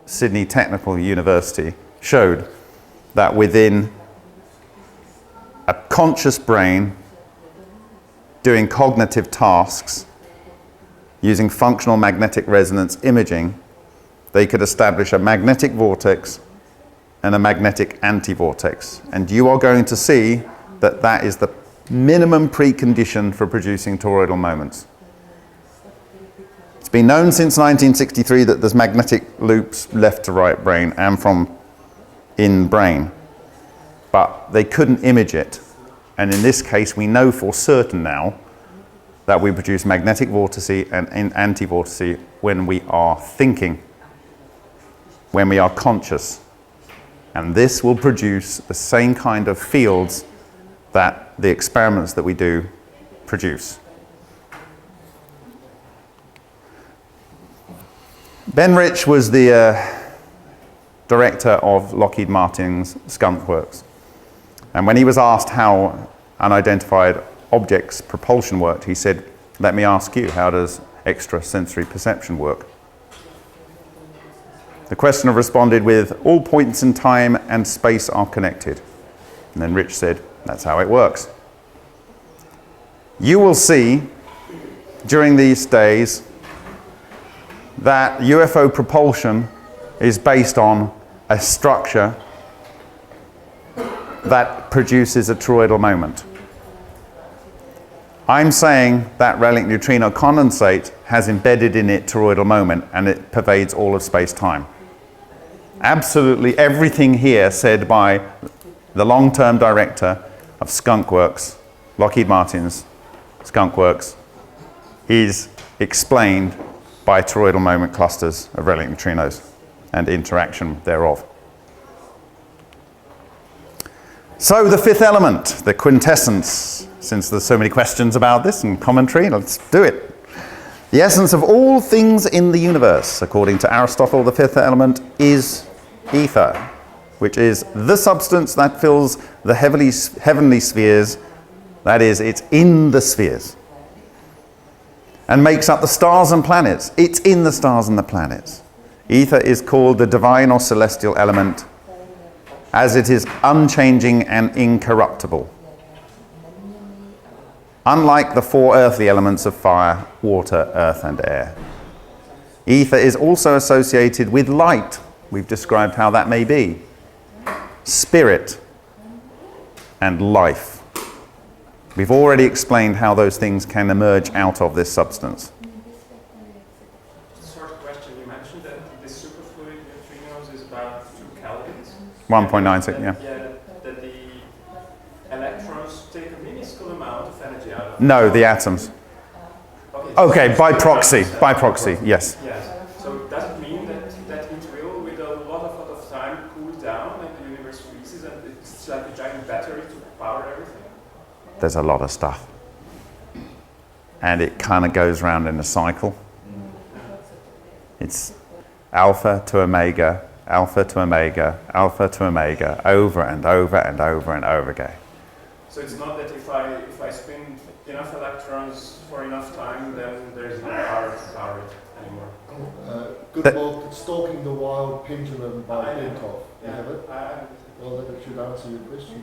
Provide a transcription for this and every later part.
Sydney Technical University showed that within a conscious brain doing cognitive tasks using functional magnetic resonance imaging, they could establish a magnetic vortex and a magnetic anti-vortex. And you are going to see that that is the minimum precondition for producing toroidal moments. It's been known since 1963 that there's magnetic loops left to right brain and from in brain, but they couldn't image it. And in this case, we know for certain now that we produce magnetic vortices and anti-vortices when we are thinking, when we are conscious. And this will produce the same kind of fields that the experiments that we do produce. Ben Rich was the director of Lockheed Martin's Skunk Works. And when he was asked how unidentified objects propulsion worked, he said, "Let me ask you, how does extrasensory perception work?" The questioner responded with, "All points in time and space are connected." And then Rich said, "That's how it works." You will see during these days that UFO propulsion is based on a structure that produces a toroidal moment. I'm saying that relic neutrino condensate has embedded in it toroidal moment, and it pervades all of space-time. Absolutely everything here said by the long-term director of Skunk Works, Lockheed Martin's Skunk Works, is explained by toroidal moment clusters of relic neutrinos and interaction thereof. So the fifth element, the quintessence, since there's so many questions about this and commentary, let's do it. The essence of all things in the universe, according to Aristotle, the fifth element is ether, which is the substance that fills the heavenly spheres, that is, it's in the spheres, and makes up the stars and planets. It's in the stars and the planets. Ether is called the divine or celestial element, as it is unchanging and incorruptible. Unlike the four earthly elements of fire, water, earth, and air. Ether is also associated with light. We've described how that may be. Spirit and life. We've already explained how those things can emerge out of this substance. Short question. You mentioned that the superfluid neutrinos is about 2 kelvins. 1.96, yeah. Yeah, that the electrons take a minuscule amount of energy out of No, the atoms. Okay, by proxy, yes. Yes. So does it mean that it will, with a lot of time, cool down and the universe freezes and it's like a giant battery to power everything? There's a lot of stuff. And it kind of goes round in a cycle. It's alpha to omega, alpha to omega, alpha to omega, over and over and over and over again. So it's not that if I spin enough electrons for enough time, then there's no power to power it anymore. Good book, Stalking the Wild Pendulum by Bentov. You have it? Well, that should answer your question.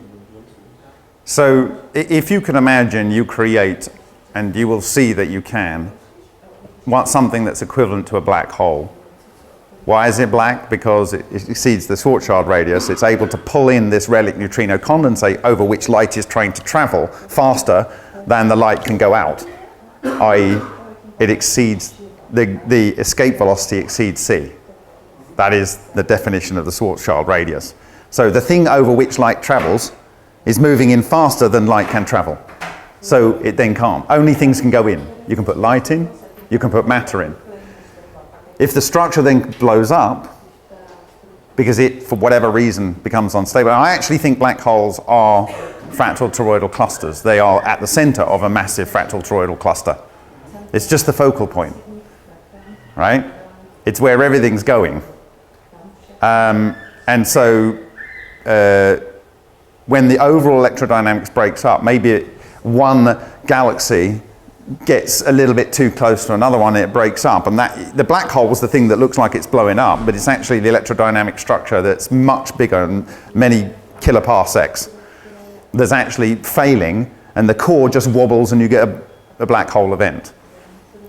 So if you can imagine, you create, and you will see that you can, want something that's equivalent to a black hole. Why is it black? Because it exceeds the Schwarzschild radius. It's able to pull in this relic neutrino condensate over which light is trying to travel faster than the light can go out, i.e. it exceeds, the escape velocity exceeds c. That is the definition of the Schwarzschild radius. So the thing over which light travels is moving in faster than light can travel. So it then can't. Only things can go in. You can put light in, you can put matter in. If the structure then blows up, because it, for whatever reason, becomes unstable, I actually think black holes are fractal toroidal clusters. They are at the center of a massive fractal toroidal cluster. It's just the focal point. right? It's where everything's going. And so when the overall electrodynamics breaks up, maybe one galaxy gets a little bit too close to another one and it breaks up, and that the black hole is the thing that looks like it's blowing up, but it's actually the electrodynamic structure that's much bigger and many kiloparsecs that's actually failing, and the core just wobbles and you get a black hole event,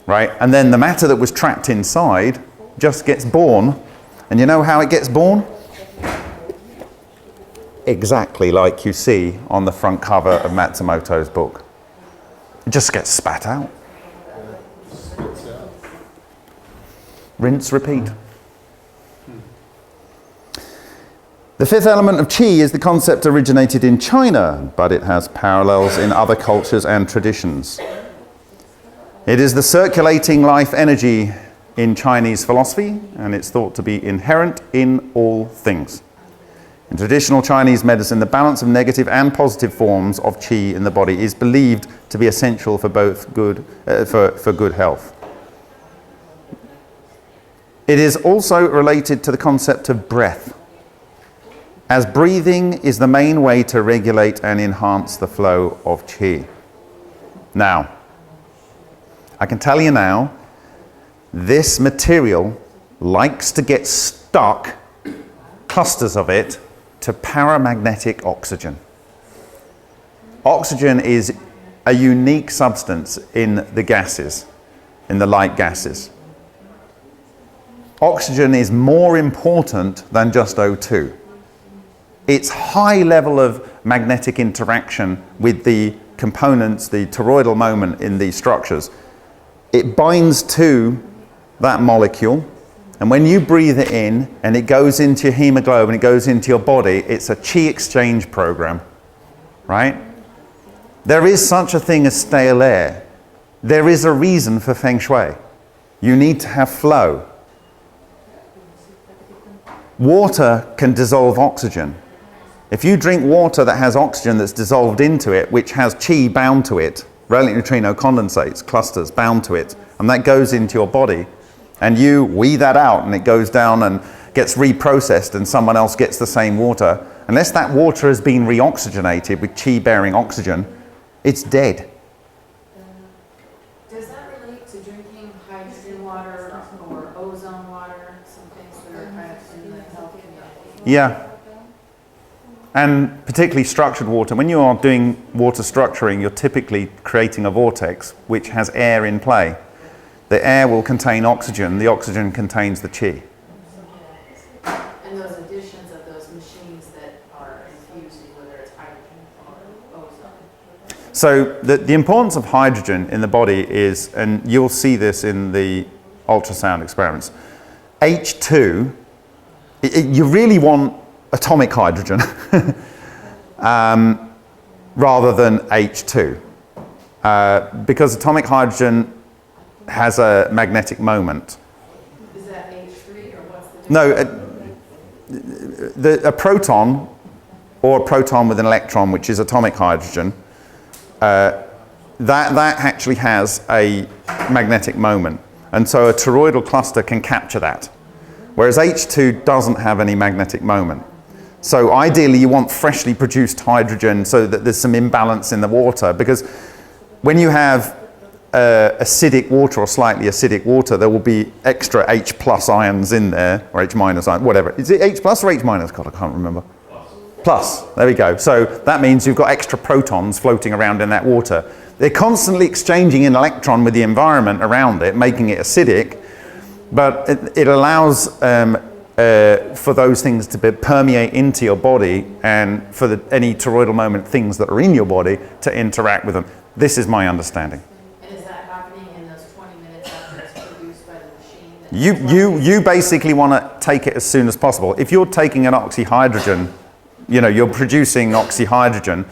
right? And then the matter that was trapped inside just gets born, and you know how it gets born? Exactly like you see on the front cover of Matsumoto's book. It just gets spat out. Rinse, repeat. The fifth element of qi is the concept originated in China, but it has parallels in other cultures and traditions. It is the circulating life energy in Chinese philosophy, and it's thought to be inherent in all things. In traditional Chinese medicine, the balance of negative and positive forms of qi in the body is believed to be essential for both good health. It is also related to the concept of breath, as breathing is the main way to regulate and enhance the flow of qi. Now, I can tell you now, this material likes to get stuck, clusters of it, to paramagnetic oxygen. Oxygen is a unique substance in the gases, in the light gases. Oxygen is more important than just O2. Its high level of magnetic interaction with the components, the toroidal moment in these structures, it binds to that molecule, and when you breathe it in and it goes into your hemoglobin, it goes into your body, it's a qi exchange program, right? There is such a thing as stale air. There is a reason for feng shui. You need to have flow. Water can dissolve oxygen. If you drink water that has oxygen that's dissolved into it, which has qi bound to it, relic neutrino condensates, clusters bound to it, and that goes into your body, and you wee that out and it goes down and gets reprocessed and someone else gets the same water, unless that water has been reoxygenated with qi-bearing oxygen, it's dead. Does that relate to drinking hydrogen water or ozone water, some things that are kind of in the health community? Yeah. And particularly structured water. When you are doing water structuring, you're typically creating a vortex which has air in play. The air will contain oxygen, the oxygen contains the qi. And those additions of those machines that are infusing, whether it's hydrogen or ozone. So the importance of hydrogen in the body is, and you'll see this in the ultrasound experiments, H2, you really want atomic hydrogen rather than H2 because atomic hydrogen has a magnetic moment. Is that H3 or what's the difference? No, a proton or a proton with an electron, which is atomic hydrogen, that actually has a magnetic moment, and so a toroidal cluster can capture that, whereas H2 doesn't have any magnetic moment. So ideally you want freshly produced hydrogen so that there's some imbalance in the water, because when you have acidic water or slightly acidic water, there will be extra H plus ions in there, or H minus ions, whatever. Is it H plus or H minus? God, I can't remember. Plus, there we go. So that means you've got extra protons floating around in that water. They're constantly exchanging an electron with the environment around it, making it acidic, but it allows for those things to permeate into your body, and for any toroidal moment things that are in your body to interact with them. This is my understanding. And is that happening in those 20 minutes after it's produced by the machine? You basically want to take it as soon as possible. If you're taking an oxyhydrogen, you're producing oxyhydrogen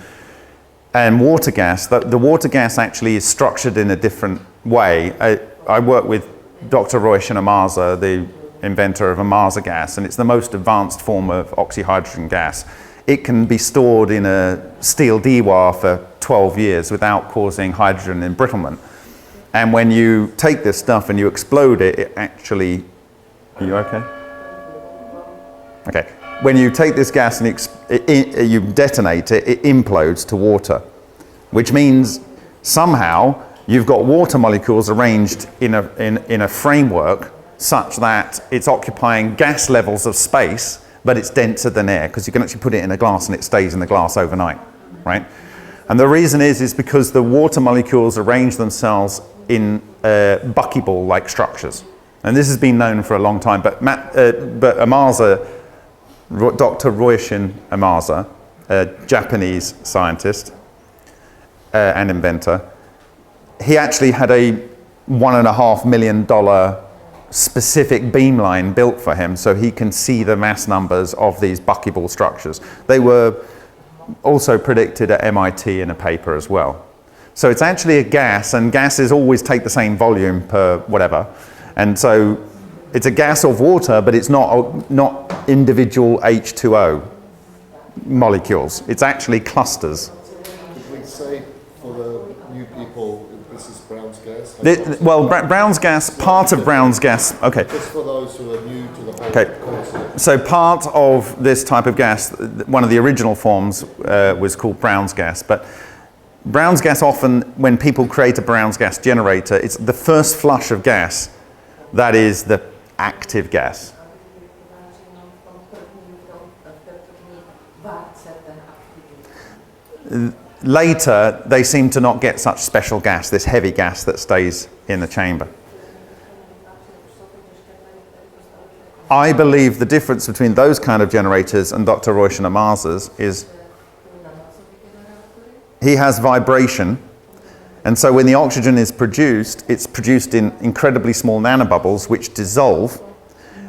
and water gas. The water gas actually is structured in a different way. I work with Dr. Roy Shinamaza, the inventor of Amaza gas, and it's the most advanced form of oxyhydrogen gas. It can be stored in a steel dewa for 12 years without causing hydrogen embrittlement. And when you take this stuff and you explode it, it actually... Are you okay? Okay. When you take this gas and you detonate it, it implodes to water, which means somehow you've got water molecules arranged in a framework such that it's occupying gas levels of space, but it's denser than air, because you can actually put it in a glass and it stays in the glass overnight, right? And the reason is because the water molecules arrange themselves in buckyball-like structures. And this has been known for a long time, but Amasa, Dr. Ryoushin Amasa, a Japanese scientist and inventor, he actually had a $1.5 million specific beamline built for him so he can see the mass numbers of these buckyball structures. They were also predicted at MIT in a paper as well. So it's actually a gas, and gases always take the same volume per whatever. And so it's a gas of water, but it's not individual H2O molecules. It's actually clusters. Could we say for the new people, this is Brown's gas? Brown's gas, part of Brown's gas, okay. Just for those who are new to the whole concept. So part of this type of gas, one of the original forms was called Brown's gas, but Brown's gas often, when people create a Brown's gas generator, it's the first flush of gas that is the active gas. Later, they seem to not get such special gas, this heavy gas that stays in the chamber. I believe the difference between those kind of generators and Dr. Ryoushin Amasa's is he has vibration, and so when the oxygen is produced, it's produced in incredibly small nanobubbles which dissolve,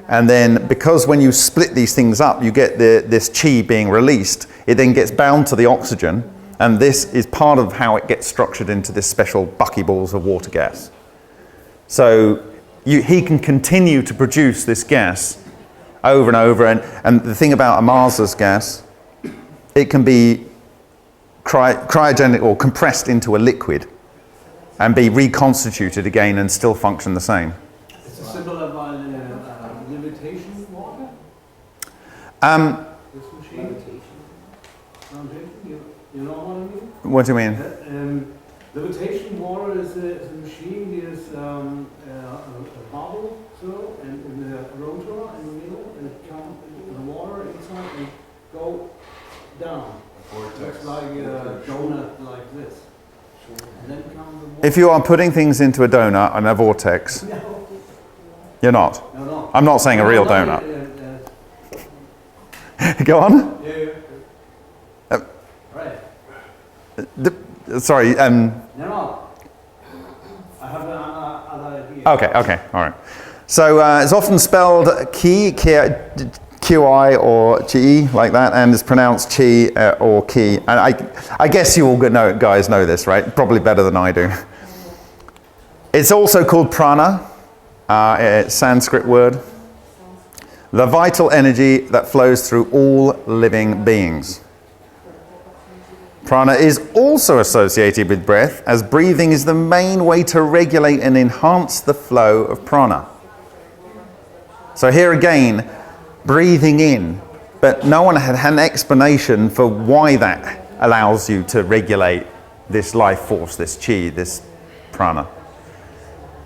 and then because when you split these things up, you get this chi being released, it then gets bound to the oxygen, and this is part of how it gets structured into this special buckyballs of water gas. So he can continue to produce this gas over and over, and the thing about Amasa's gas, it can be cryogenic or compressed into a liquid and be reconstituted again and still function the same. It's a similar by limitation water? This machine? You know what I mean? What do you mean? Levitation water is a machine. There's a bubble, so, and in the rotor in the middle, and it comes the water inside and go down. Looks like a donut like this. And then comes the water. If you are putting things into a donut and a vortex, No. you're not. No. I'm not saying a real donut. Go on. Yeah. Right. Sorry. No. I have another idea. Okay. All right. So it's often spelled QI or Chi like that, and it's pronounced Chi or Ki. And I guess you all guys know this, right? Probably better than I do. It's also called prana, a Sanskrit word. The vital energy that flows through all living beings. Prana is also associated with breath, as breathing is the main way to regulate and enhance the flow of prana. So here again, breathing in, but no one had an explanation for why that allows you to regulate this life force, this chi, this prana.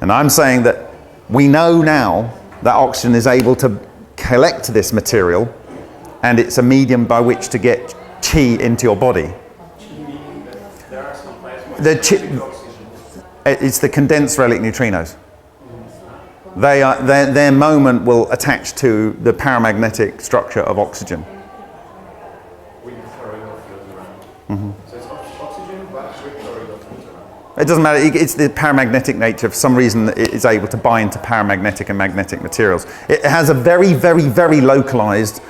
And I'm saying that we know now that oxygen is able to collect this material, and it's a medium by which to get chi into your body. There are some plasmoids It's the condensed relic neutrinos. Their moment will attach to the paramagnetic structure of oxygen. with toroidal fields around. So it's oxygen, but with toroidal fields around. It doesn't matter, it's the paramagnetic nature. For some reason, it is able to bind to paramagnetic and magnetic materials. It has a very, very, very localized,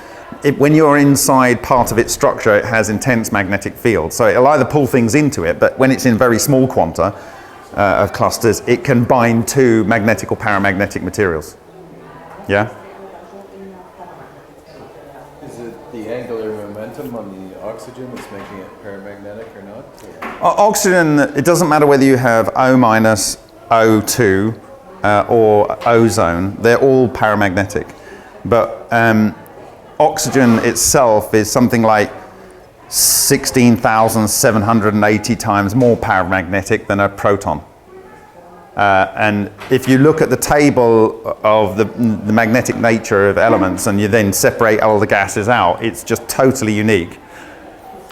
when you're inside part of its structure, it has intense magnetic field. So it'll either pull things into it, but when it's in very small quanta of clusters, it can bind to magnetic or paramagnetic materials. Yeah? Is it the angular momentum on the oxygen that's making it paramagnetic or not? Oxygen, it doesn't matter whether you have O minus O2 or ozone. They're all paramagnetic. But oxygen itself is something like 16,780 times more paramagnetic than a proton. And if you look at the table of the magnetic nature of elements and you then separate all the gases out, it's just totally unique.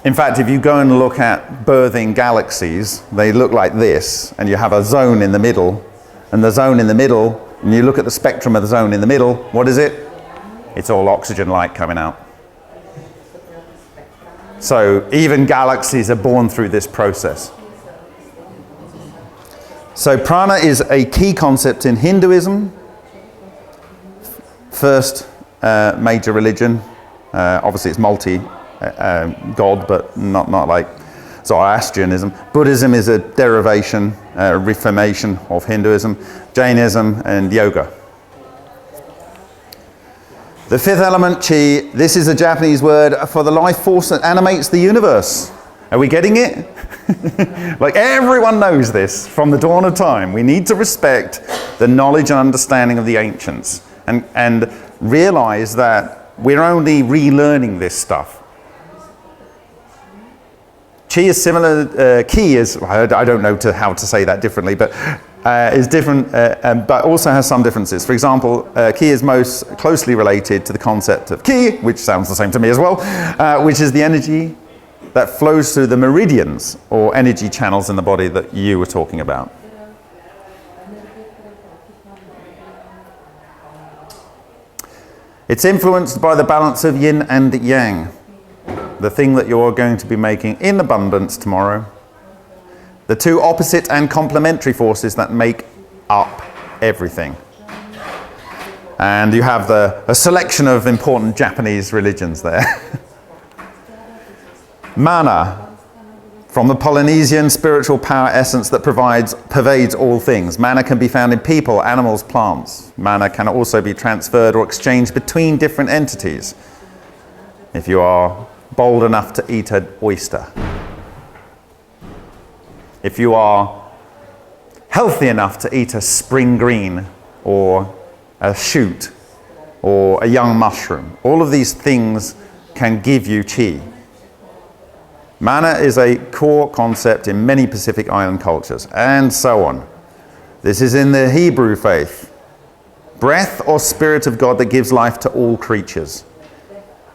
In fact, if you go and look at birthing galaxies, they look like this, and you have a zone in the middle, and the zone in the middle, and you look at the spectrum of the zone in the middle, what is it? It's all oxygen light coming out. So even galaxies are born through this process. So prana is a key concept in Hinduism, first major religion. Obviously it's multi-god, but not like Zoroastrianism. Buddhism is a derivation, reformation of Hinduism, Jainism and yoga. The fifth element, chi, this is a Japanese word for the life force that animates the universe. Are we getting it? Like everyone knows this from the dawn of time. We need to respect the knowledge and understanding of the ancients and realize that we're only relearning this stuff. Chi is similar, ki is, I don't know how to say that differently, but is different, but also has some differences. For example, ki is most closely related to the concept of ki, which sounds the same to me as well, which is the energy that flows through the meridians or energy channels in the body that you were talking about. It's influenced by the balance of yin and yang, the thing that you're going to be making in abundance tomorrow. The two opposite and complementary forces that make up everything. And you have a selection of important Japanese religions there. Mana, from the Polynesian spiritual power essence that pervades all things. Mana can be found in people, animals, plants. Mana can also be transferred or exchanged between different entities. If you are bold enough to eat an oyster. If you are healthy enough to eat a spring green or a shoot or a young mushroom. All of these things can give you chi. Mana is a core concept in many Pacific Island cultures, and so on. This is in the Hebrew faith. Breath or spirit of God that gives life to all creatures.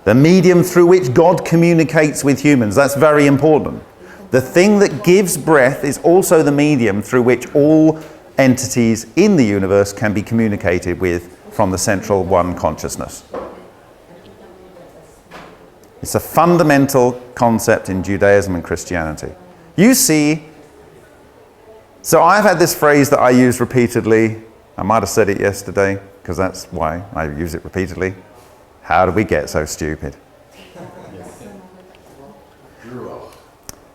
The medium through which God communicates with humans. That's very important. The thing that gives breath is also the medium through which all entities in the universe can be communicated with from the central one consciousness. It's a fundamental concept in Judaism and Christianity. You see, so I've had this phrase that I use repeatedly. I might have said it yesterday, because that's why I use it repeatedly. How did we get so stupid?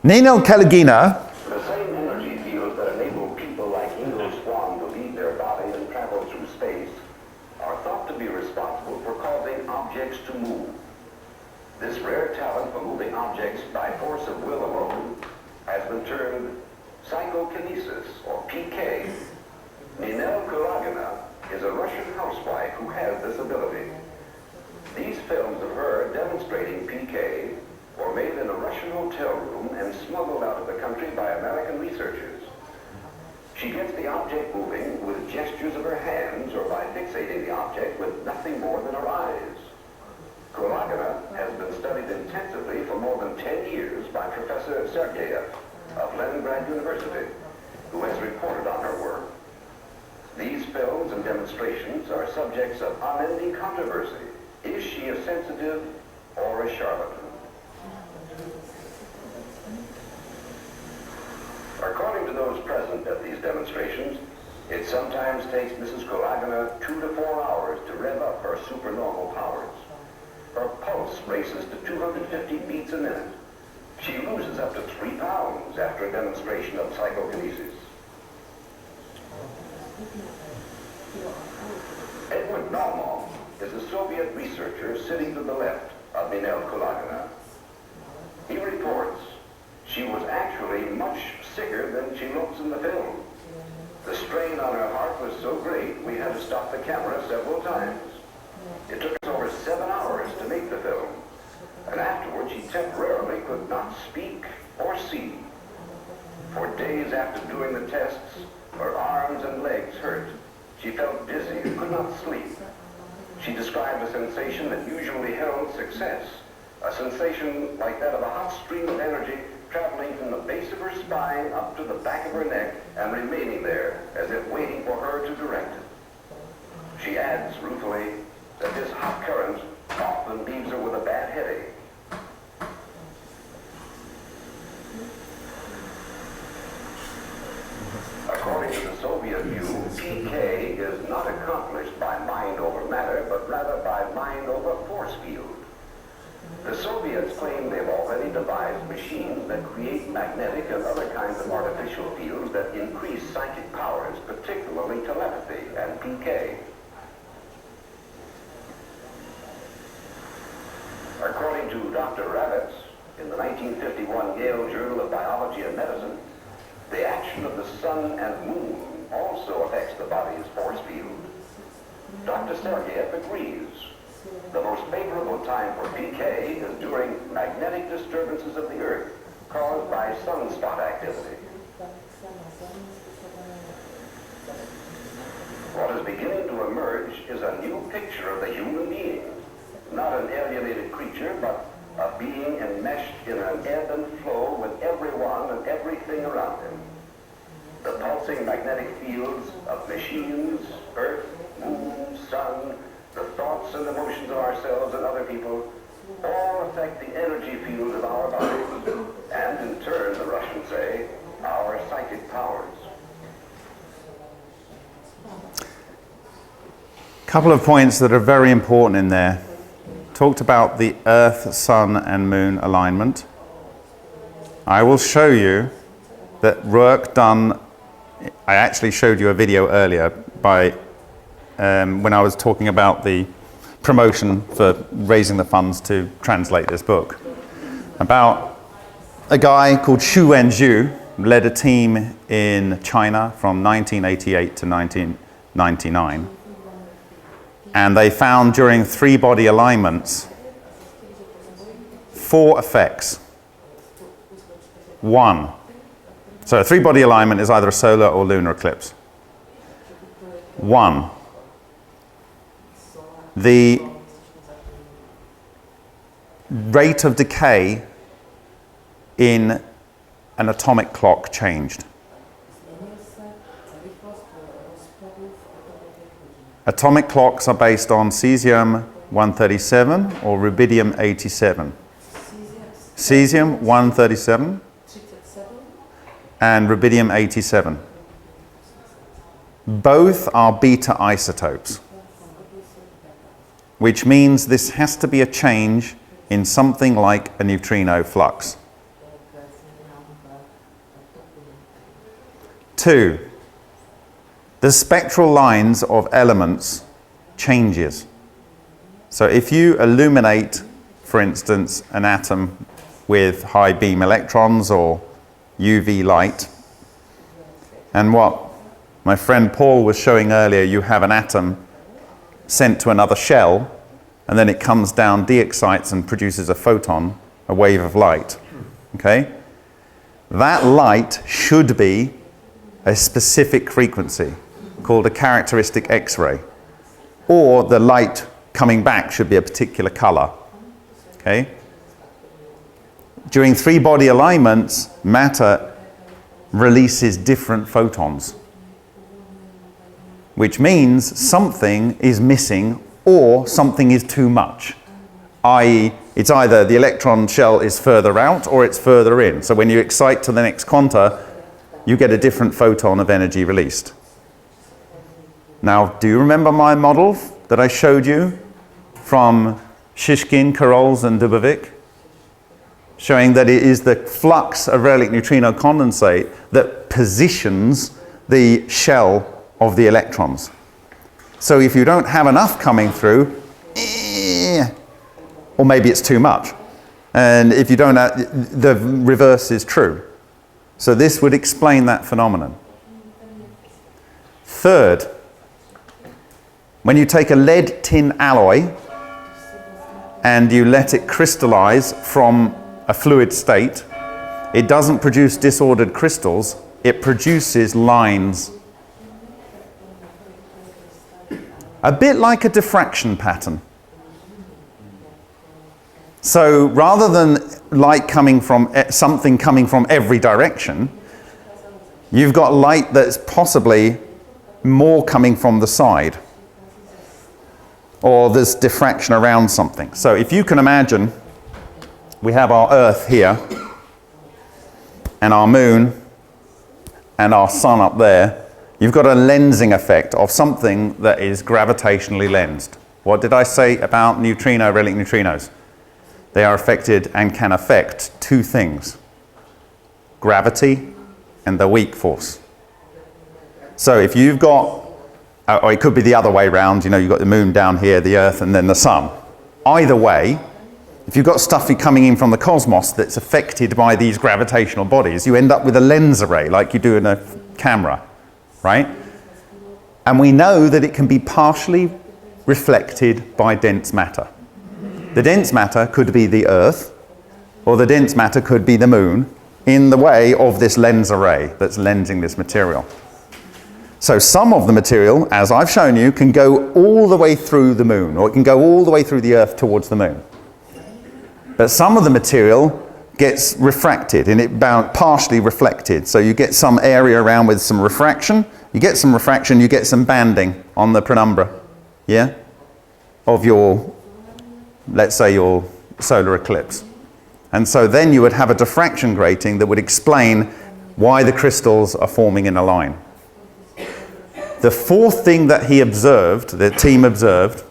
Ninel Kaligina. The same energy fields that enable people like Eagle Swan to leave their bodies and travel through space are thought to be responsible for causing objects to move. This rare talent for moving objects by force of will alone has been termed Psychokinesis, or PK. Ninel Kaligina is a Russian housewife who has this ability. These films of her demonstrating PK were made in a Russian hotel room and smuggled out of the country by American researchers. She gets the object moving with gestures of her hands or by fixating the object with nothing more than her eyes. Urangara has been studied intensively for more than 10 years by Professor Sergeyev of Leningrad University, who has reported on her work. These films and demonstrations are subjects of unending controversy. Is she a sensitive or a charlatan? According to those present at these demonstrations, it sometimes takes Mrs. Kaligina 2 to 4 hours to rev up her supernormal powers. Her pulse races to 250 beats a minute. She loses up to 3 pounds after a demonstration of psychokinesis. Edward Naumann is a Soviet researcher sitting to the left of Ninel Kaligina. He reports she was actually much sicker than she looks in the film. The strain to stop the camera several times. It took us over 7 hours to make the film, and afterwards she temporarily could not speak or see. For days after doing the tests, her arms and legs hurt. She felt dizzy and could not sleep. She described a sensation that usually heralds success, a sensation like that of a hot stream of energy traveling from the base of her spine up to the back of her neck and remaining there as if waiting for her to direct it. She adds ruefully that this hot current often leaves her with a bad headache. According to the Soviet view, PK is not accomplished by mind over matter, but rather by mind over force field. The Soviets claim they've already devised machines that create magnetic and other kinds of artificial fields that increase psychic powers, particularly telepathy and PK. According to Dr. Ravitz, in the 1951 Yale Journal of Biology and Medicine, the action of the sun and moon also affects the body's force field. Dr. Sergeyev agrees. The most favorable time for PK is during magnetic disturbances of the Earth caused by sunspot activity. What is beginning to emerge is a new picture of the human being, not an alienated creature, but a being enmeshed in an ebb and flow with everyone and everything around him. The pulsing magnetic fields of machines, Earth, moon, sun, the thoughts and emotions of ourselves and other people, all affect the energy field of our bodies, and in turn, the Russians say, our psychic powers. Couple of points that are very important in there. Talked about the Earth, Sun and Moon alignment. I will show you that work done, I actually showed you a video earlier by when I was talking about the promotion for raising the funds to translate this book, about a guy called Xu Wenzhou led a team in China from 1988 to 1999. And they found during 3 body alignments 4 effects. 1. So a 3 body alignment is either a solar or lunar eclipse. 1. The rate of decay in an atomic clock changed. Atomic clocks are based on cesium-137 or rubidium-87. Cesium-137 and rubidium-87. Both are beta isotopes, which means this has to be a change in something like a neutrino flux. 2. The spectral lines of elements changes. So if you illuminate, for instance, an atom with high beam electrons or UV light, and what my friend Paul was showing earlier, you have an atom sent to another shell, and then it comes down, de-excites and produces a photon, a wave of light. Okay? That light should be a specific frequency called a characteristic X-ray, or the light coming back should be a particular color. Okay? During 3 body alignments, matter releases different photons, which means something is missing or something is too much, i.e. it's either the electron shell is further out or it's further in. So when you excite to the next quanta, you get a different photon of energy released. Now, do you remember my model that I showed you from Shishkin, Karols and Dubovik? Showing that it is the flux of relic neutrino condensate that positions the shell of the electrons. So if you don't have enough coming through, or maybe it's too much, and if you don't, the reverse is true. So this would explain that phenomenon. Third, When you take a lead tin alloy and you let it crystallize from a fluid state, it doesn't produce disordered crystals, it produces lines. A bit like a diffraction pattern. So rather than light coming from something coming from every direction, you've got light that's possibly more coming from the side. Or there's diffraction around something. So if you can imagine, we have our Earth here, and our Moon, and our Sun up there. You've got a lensing effect of something that is gravitationally lensed. What did I say about relic neutrinos? They are affected and can affect two things: gravity and the weak force. So if you've got, or it could be the other way around, you know, you've got the Moon down here, the Earth, and then the Sun. Either way, if you've got stuff coming in from the cosmos that's affected by these gravitational bodies, you end up with a lens array like you do in a camera, right? And we know that it can be partially reflected by dense matter. The dense matter could be the Earth, or the dense matter could be the Moon, in the way of this lens array that's lensing this material. So some of the material, as I've shown you, can go all the way through the Moon, or it can go all the way through the Earth towards the Moon. But some of the material gets refracted, and it partially reflected. So you get some area around with some refraction. You get some refraction, you get some banding on the penumbra, yeah, of your, let's say, your solar eclipse. And so then you would have a diffraction grating that would explain why the crystals are forming in a line. The fourth thing that he observed, the team observed,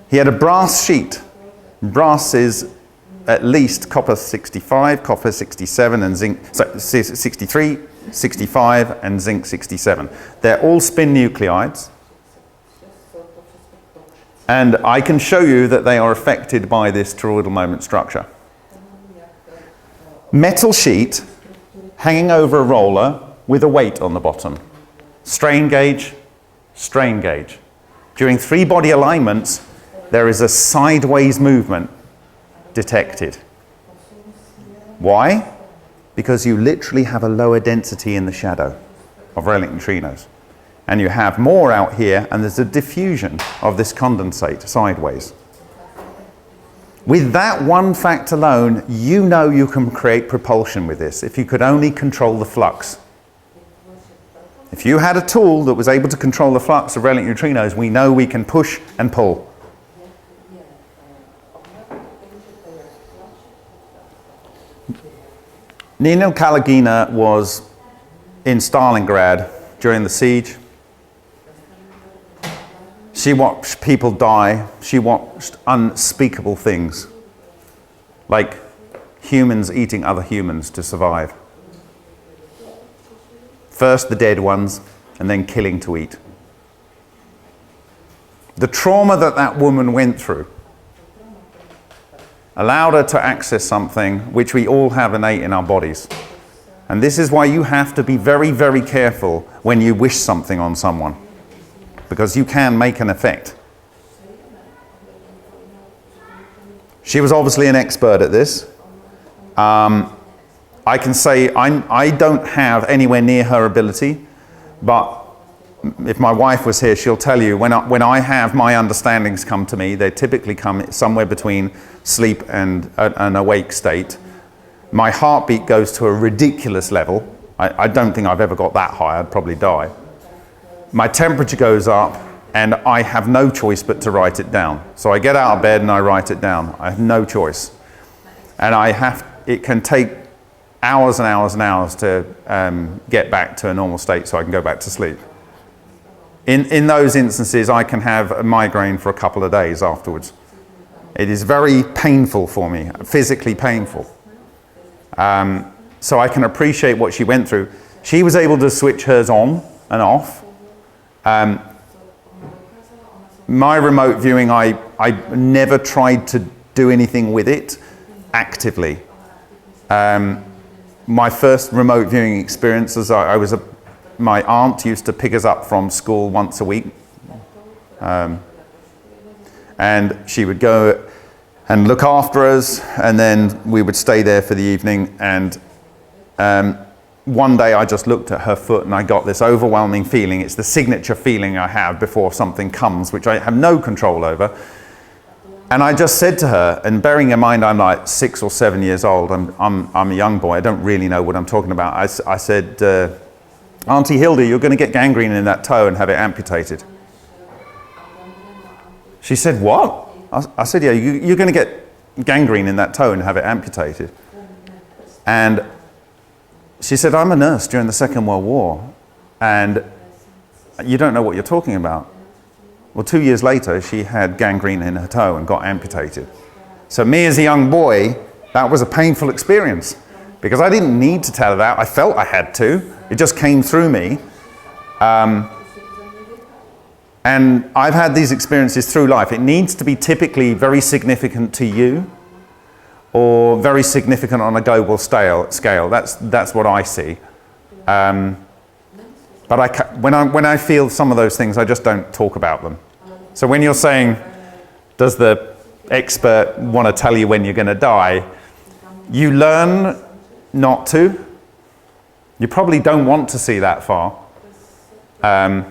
he had a brass sheet. Brass is at least copper 65, copper 67, and zinc 63, 65, and zinc 67. They're all spin nuclides. And I can show you that they are affected by this toroidal moment structure. Metal sheet hanging over a roller with a weight on the bottom. Strain gauge, strain gauge. During three body alignments, there is a sideways movement detected. Why? Because you literally have a lower density in the shadow of relic neutrinos. And you have more out here, and there's a diffusion of this condensate sideways. With that one fact alone, you know you can create propulsion with this if you could only control the flux. If you had a tool that was able to control the flux of relic neutrinos, we know we can push and pull. Ninel Kalagina was in Stalingrad during the siege. She watched people die. She watched unspeakable things, like humans eating other humans to survive. First the dead ones, and then killing to eat. The trauma that that woman went through allowed her to access something which we all have innate in our bodies. And this is why you have to be very, very careful when you wish something on someone, because you can make an effect. She was obviously an expert at this. I can say I don't have anywhere near her ability, but if my wife was here, she'll tell you, when I have my understandings come to me, they typically come somewhere between sleep and an awake state. My heartbeat goes to a ridiculous level. I don't think I've ever got that high. I'd probably die. My temperature goes up, and I have no choice but to write it down. So I get out of bed and I write it down. I have no choice. And it can take hours and hours and hours to get back to a normal state so I can go back to sleep. In those instances, I can have a migraine for a couple of days afterwards. It is very painful for me, physically painful. So I can appreciate what she went through. She was able to switch hers on and off. My remote viewing, I never tried to do anything with it actively. My first remote viewing experience was my aunt used to pick us up from school once a week, And she would go and look after us, and then we would stay there for the evening. And one day I just looked at her foot and I got this overwhelming feeling. It's the signature feeling I have before something comes, which I have no control over. And I just said to her, and bearing in mind I'm like 6 or 7 years old, I'm a young boy, I don't really know what I'm talking about. I said, Auntie Hilda, you're going to get gangrene in that toe and have it amputated. She said, what? I said, yeah, you're going to get gangrene in that toe and have it amputated. And she said, I'm a nurse during the Second World War, and you don't know what you're talking about. Well, 2 years later, she had gangrene in her toe and got amputated. So me as a young boy, that was a painful experience, because I didn't need to tell her that. I felt I had to. It just came through me. And I've had these experiences through life. It needs to be typically very significant to you, or very significant on a global scale. That's what I see. But when I feel some of those things, I just don't talk about them. So when you're saying, does the expert want to tell you when you're going to die, you learn not to. You probably don't want to see that far. The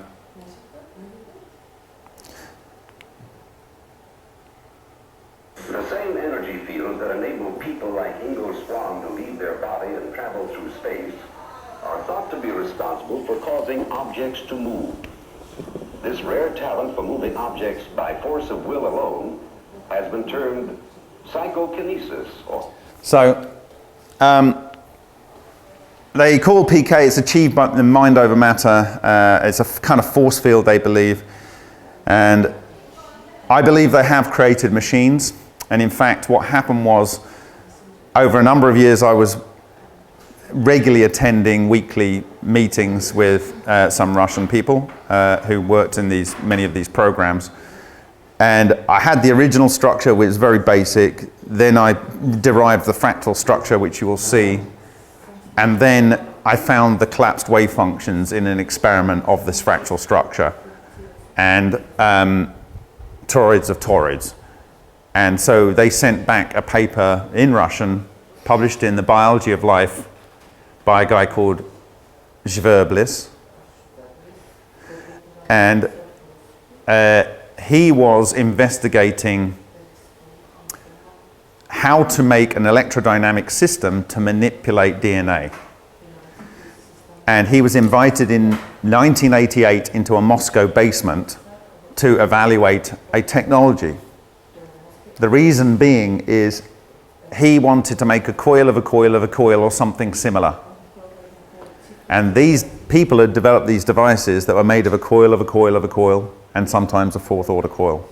same energy fields that enable people like Ingo Swann to leave their body and travel through space are thought to be responsible for causing objects to move. This rare talent for moving objects by force of will alone has been termed psychokinesis. So, they call PK, it's achieved by the mind over matter. It's a kind of force field, they believe. And I believe they have created machines. And in fact, what happened was, over a number of years, I was regularly attending weekly meetings with some Russian people who worked in many of these programs. And I had the original structure, which was very basic. Then I derived the fractal structure, which you will see. And then I found the collapsed wave functions in an experiment of this fractal structure, and toroids of toroids. And so they sent back a paper in Russian, published in the Biology of Life by a guy called Zverblis. And he was investigating how to make an electrodynamic system to manipulate DNA. And he was invited in 1988 into a Moscow basement to evaluate a technology. The reason being is he wanted to make a coil of a coil of a coil or something similar. And these people had developed these devices that were made of a coil of a coil of a coil, and sometimes a fourth order coil.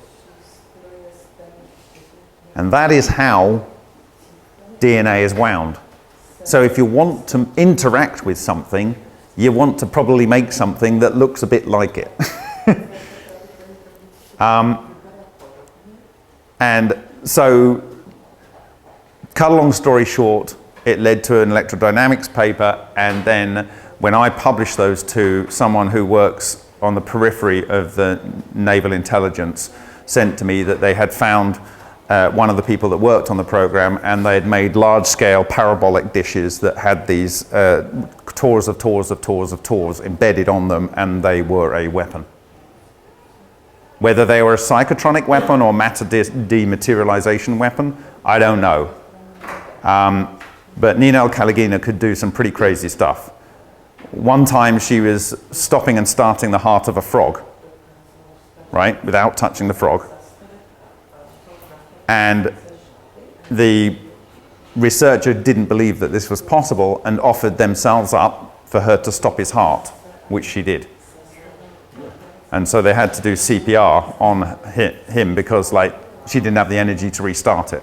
And that is how DNA is wound. So if you want to interact with something, you want to probably make something that looks a bit like it. And so, cut a long story short, it led to an electrodynamics paper, and then when I published those to someone who works on the periphery of the naval intelligence, sent to me that they had found one of the people that worked on the program, and they had made large-scale parabolic dishes that had these tores of tores of tores of tores embedded on them, and they were a weapon. Whether they were a psychotronic weapon or matter dematerialization weapon, I don't know. But Ninel Kaligina could do some pretty crazy stuff. One time she was stopping and starting the heart of a frog, right, without touching the frog. And the researcher didn't believe that this was possible and offered themselves up for her to stop his heart, which she did. And so they had to do CPR on him because, she didn't have the energy to restart it.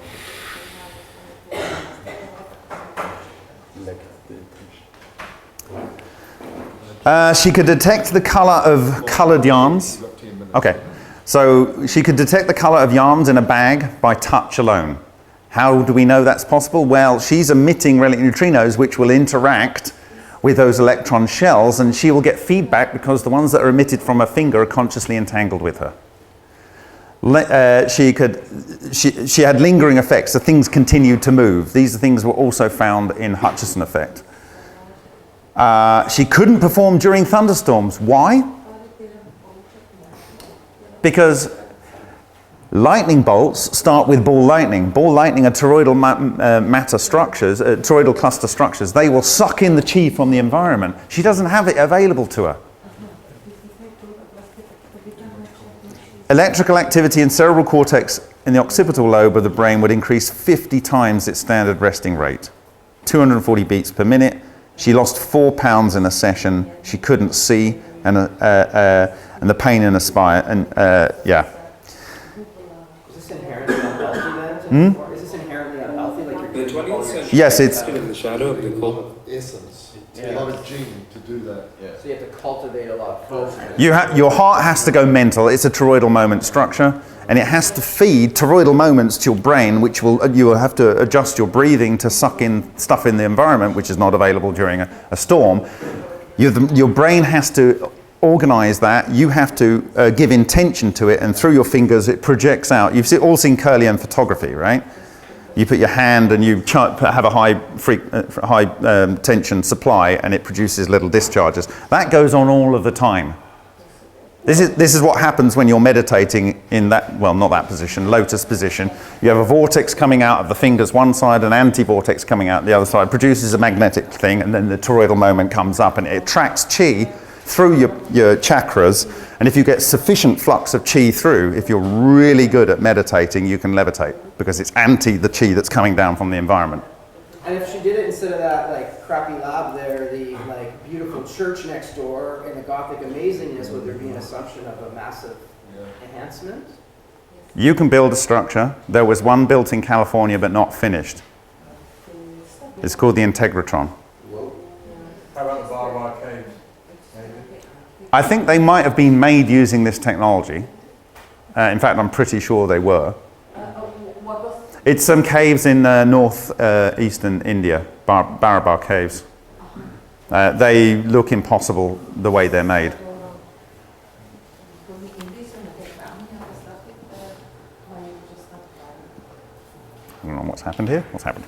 She could detect the color of colored yarns. Okay, so she could detect the color of yarns in a bag by touch alone. How do we know that's possible? Well, she's emitting relic neutrinos which will interact with those electron shells, and she will get feedback because the ones that are emitted from her finger are consciously entangled with her. She had lingering effects, so things continued to move. These things were also found in Hutchison effect. She couldn't perform during thunderstorms. Why? Because lightning bolts start with ball lightning. Ball lightning are toroidal matter structures, toroidal cluster structures. They will suck in the chi from the environment. She doesn't have it available to her. Electrical activity in cerebral cortex in the occipital lobe of the brain would increase 50 times its standard resting rate, 240 beats per minute. She lost 4 pounds in a session. She couldn't see, and the pain in her spine. And yeah. Is this inherently unhealthy then? Is this inherently unhealthy? Like the 20th century. Yes, it's in the shadow of the cold. Essence. It's a lot of gene to do that. Yeah. So you have to cultivate a lot of focus. your heart has to go mental. It's a toroidal moment structure, and it has to feed toroidal moments to your brain, which you will have to adjust your breathing to suck in stuff in the environment, which is not available during a storm. Your brain has to organize that. You have to give intention to it, and through your fingers it projects out. You've all seen Curlian photography, right? You put your hand and you have a high tension supply, and it produces little discharges. That goes on all of the time. This is what happens when you're meditating in that, well, not that position, lotus position. You have a vortex coming out of the fingers one side, an anti-vortex coming out the other side, produces a magnetic thing, and then the toroidal moment comes up and it attracts chi through your chakras. And if you get sufficient flux of chi through, if you're really good at meditating, you can levitate, because it's anti the chi that's coming down from the environment. And if she did it instead of that like crappy lab there, the like beautiful church next door and the Gothic amazingness, would there be an assumption of a massive enhancement? You can build a structure. There was one built in California but not finished. It's called the Integratron. How about the Bar caves? I think they might have been made using this technology. In fact, I'm pretty sure they were. It's some caves in north-eastern India, Barabar caves. They look impossible the way they're made. I don't know what's happened here. What's happened?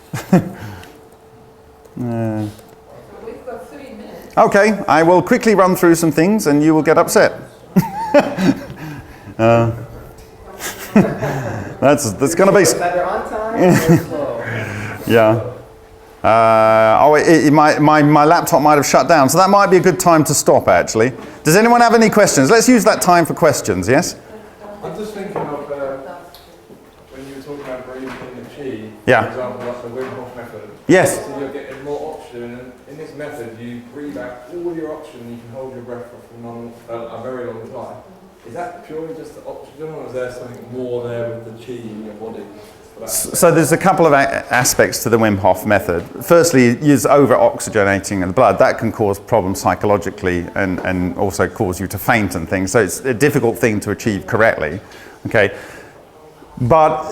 We've got 3 minutes. Okay, I will quickly run through some things and you will get upset. That's going to be... Either on time or slow. Yeah. My laptop might have shut down, so that might be a good time to stop, actually. Does anyone have any questions? Let's use that time for questions, yes? I'm just thinking of when you were talking about breathing in the chi, Yeah. for example, like the Wim Hof method. Yes. So you're getting more oxygen, and in this method you breathe out all your oxygen, you can hold your breath for a very long time. Is that purely just the oxygen, or is there something more there with the chi in your body? So there's a couple of aspects to the Wim Hof method. Firstly, is over-oxygenating the blood. That can cause problems psychologically and also cause you to faint and things. So it's a difficult thing to achieve correctly. Okay. But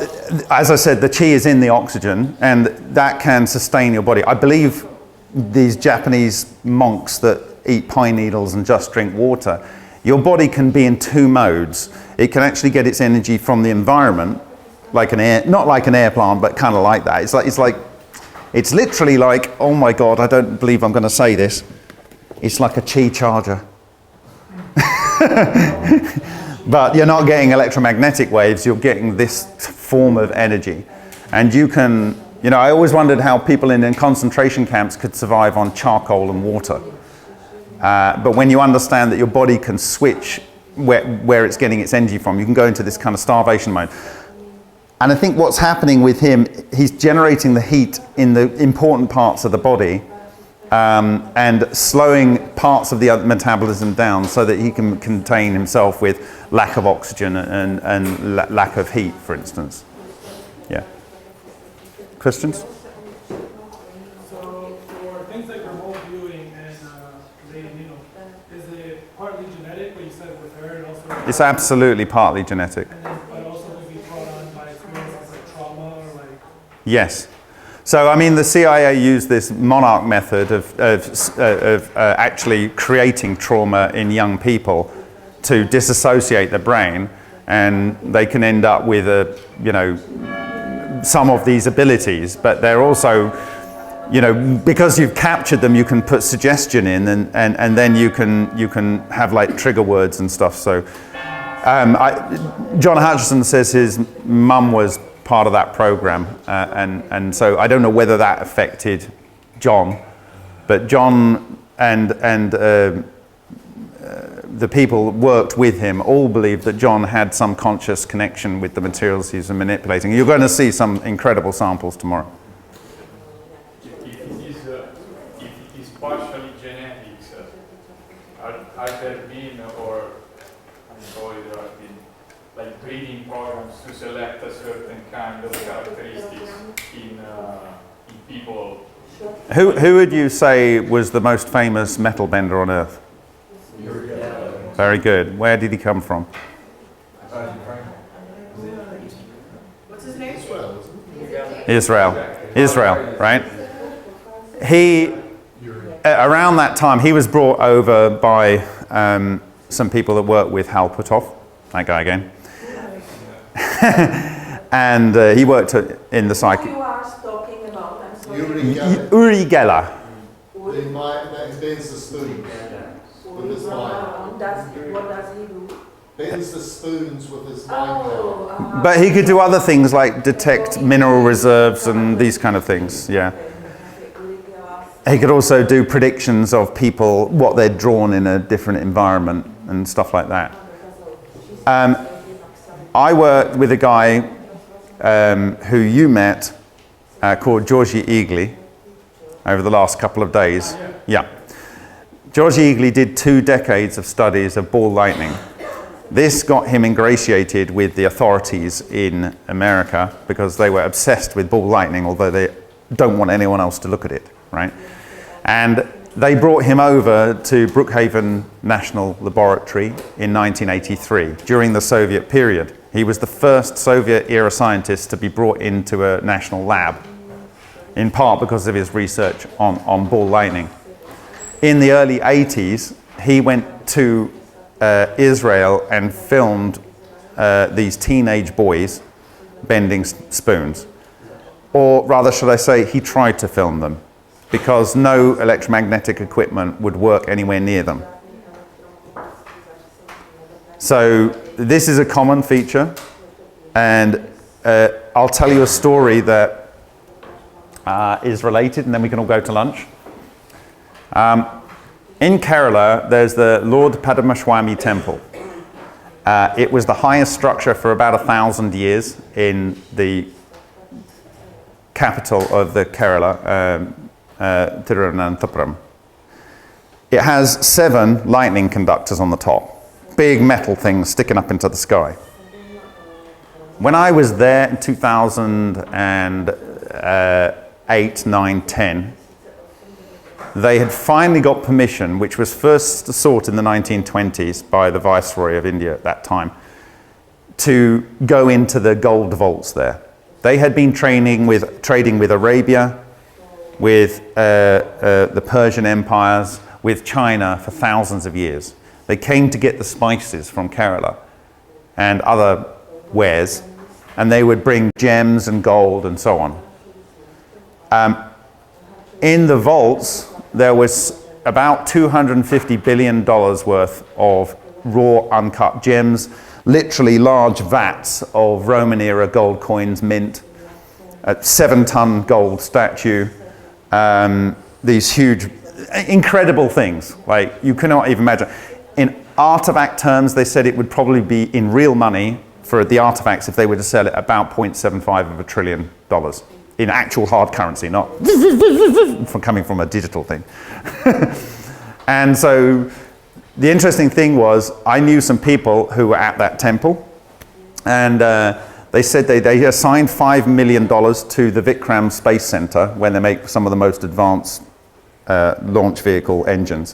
as I said, the chi is in the oxygen, and that can sustain your body. I believe these Japanese monks that eat pine needles and just drink water, your body can be in 2 modes. It can actually get its energy from the environment, like not like an air plant, but kind of like that. It's literally like, oh my God, I don't believe I'm going to say this. It's like a chi charger. But you're not getting electromagnetic waves, you're getting this form of energy. And you can, I always wondered how people in concentration camps could survive on charcoal and water. But when you understand that your body can switch where it's getting its energy from, you can go into this kind of starvation mode. And I think what's happening with him, he's generating the heat in the important parts of the body and slowing parts of the metabolism down so that he can contain himself with lack of oxygen and lack of heat, for instance. Yeah. Questions? So for things like remote viewing and is it partly genetic, what you said with her, and also... It's absolutely partly genetic. But also would be brought on by experiences like trauma or like... Yes. So, I mean, the CIA used this monarch method of actually creating trauma in young people to disassociate the brain. and they can end up with some of these abilities, but they're also, because you've captured them, you can put suggestion in, and then you can have like trigger words and stuff. So John Hutchison says his mum was part of that program, and so I don't know whether that affected John, but John and the people who worked with him all believed that John had some conscious connection with the materials he was manipulating. You're going to see some incredible samples tomorrow. If it is partially genetics, have there been, or there have been, like breeding programs to select a certain kind of characteristics in people? Who would you say was the most famous metal bender on Earth? Very good. Where did he come from? What's his name? Israel, right? He, around that time, he was brought over by some people that work with Hal Puthoff, that guy again. And he worked in the psyche. You are talking about, I'm sorry. Uri Geller. That bends the spoons with his mind. What does he do? Bends the spoons with his mind power. But he could do other things like detect mineral reserves and these kind of things, yeah. He could also do predictions of people, what they're drawn in a different environment and stuff like that. I worked with a guy who you met called Georgi Igli over the last couple of days. Yeah. Georgi Igli did 2 decades of studies of ball lightning. This got him ingratiated with the authorities in America because they were obsessed with ball lightning, although they don't want anyone else to look at it, right? And they brought him over to Brookhaven National Laboratory in 1983 during the Soviet period. He was the first Soviet-era scientist to be brought into a national lab, in part because of his research on ball lightning. In the early 80s, he went to Israel and filmed these teenage boys bending spoons. Or rather, should I say, he tried to film them, because no electromagnetic equipment would work anywhere near them. So this is a common feature, and I'll tell you a story that is related, and then we can all go to lunch. In Kerala, there's the Lord Padmaswami temple. It was the highest structure for about 1,000 years in the capital of the Kerala, Thiruvananthapuram. It has 7 lightning conductors on the top, big metal things sticking up into the sky. When I was there in 2008, 9, 10, they had finally got permission, which was first sought in the 1920s by the Viceroy of India at that time, to go into the gold vaults there. They had been trading with Arabia, with the Persian empires, with China for thousands of years. They came to get the spices from Kerala and other wares, and they would bring gems and gold and so on. In the vaults, there was about $250 billion worth of raw, uncut gems, literally large vats of Roman-era gold coins, mint, a 7-ton gold statue, these huge, incredible things, like you cannot even imagine. In artifact terms, they said it would probably be in real money for the artifacts if they were to sell it about $0.75 of $1 trillion. In actual hard currency, not from coming from a digital thing. And so the interesting thing was, I knew some people who were at that temple, and they said they assigned $5 million to the Vikram Space Center, when they make some of the most advanced launch vehicle engines,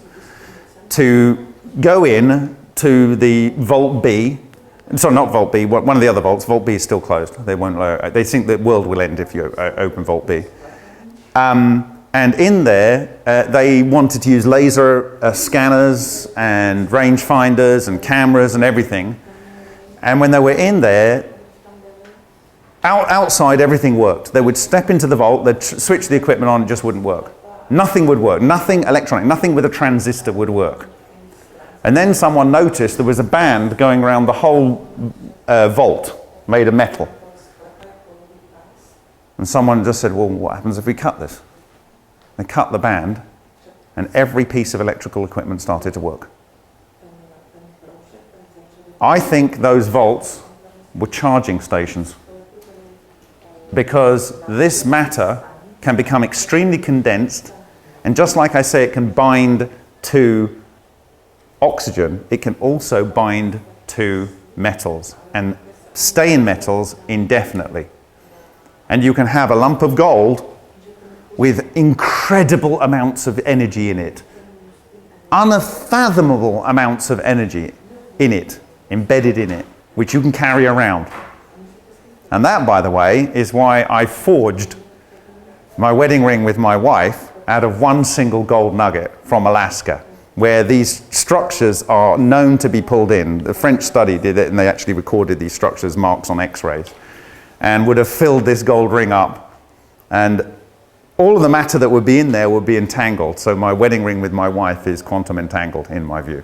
to go in to the Vault B. Sorry, not Vault B, one of the other vaults. Vault B is still closed. They won't. They think the world will end if you open Vault B. And in there, they wanted to use laser scanners and rangefinders and cameras and everything. And when they were in there, outside everything worked. They would step into the vault, they'd switch the equipment on, it just wouldn't work. Nothing would work, nothing electronic, nothing with a transistor would work. And then someone noticed there was a band going around the whole vault made of metal. And someone just said, well, what happens if we cut this? They cut the band, and every piece of electrical equipment started to work. I think those vaults were charging stations, because this matter can become extremely condensed, and just like I say, it can bind to oxygen, it can also bind to metals and stay in metals indefinitely. And you can have a lump of gold with incredible amounts of energy in it, unfathomable amounts of energy in it, embedded in it, which you can carry around. And that, by the way, is why I forged my wedding ring with my wife out of one single gold nugget from Alaska, where these structures are known to be pulled in. The French study did it, and they actually recorded these structures, marks on X-rays, and would have filled this gold ring up. And all of the matter that would be in there would be entangled. So my wedding ring with my wife is quantum entangled, in my view.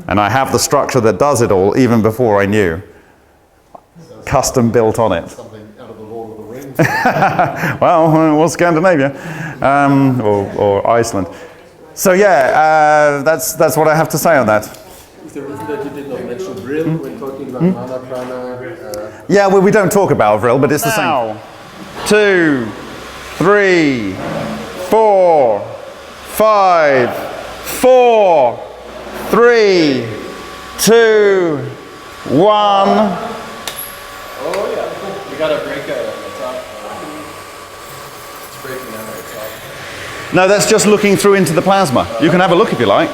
And I have the structure that does it all, even before I knew. Custom built on it. Something out of the Lord of the Rings. Well, it was Scandinavia, or Iceland. So yeah, that's what I have to say on that. Is there a reason that you did not mention Vril when talking about mana prana? Yeah, well, we don't talk about Vril, but it's the same. 2, 3, 4, 5, 4, 3, 2, 1. Oh yeah, we got a breakout at the top. It's breaking out at the top. No, that's just looking through into the plasma. You can have a look if you like.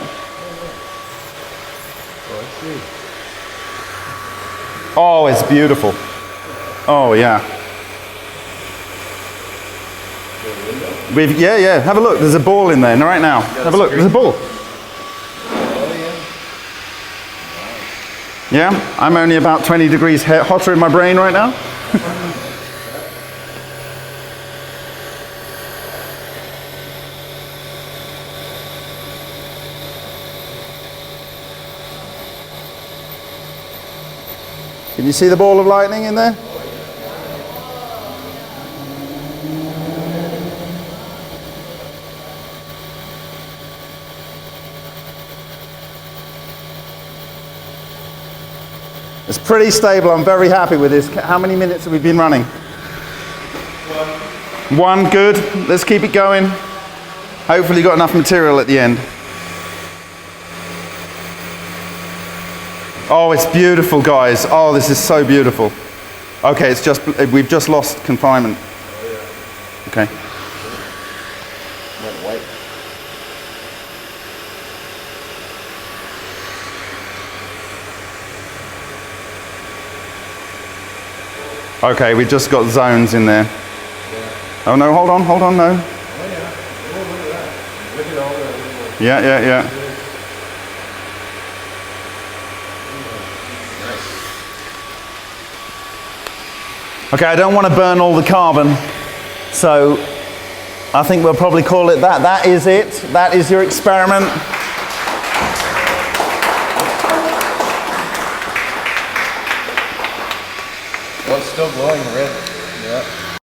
Oh, it's beautiful. Oh yeah. Yeah, have a look. There's a ball in there right now. Have a look. There's a ball. Yeah, I'm only about 20 degrees hotter in my brain right now. Can you see the ball of lightning in there? It's pretty stable. I'm very happy with this. How many minutes have we been running? One, good. Let's keep it going. Hopefully got enough material at the end. Oh, it's beautiful, guys. Oh, this is so beautiful. Okay, we've just lost confinement. Okay. Okay, we just got zones in there. Oh no, hold on, no. Yeah. Okay, I don't want to burn all the carbon, so I think we'll probably call it that. That is it. That is your experiment. Well, it's still glowing red. Yeah.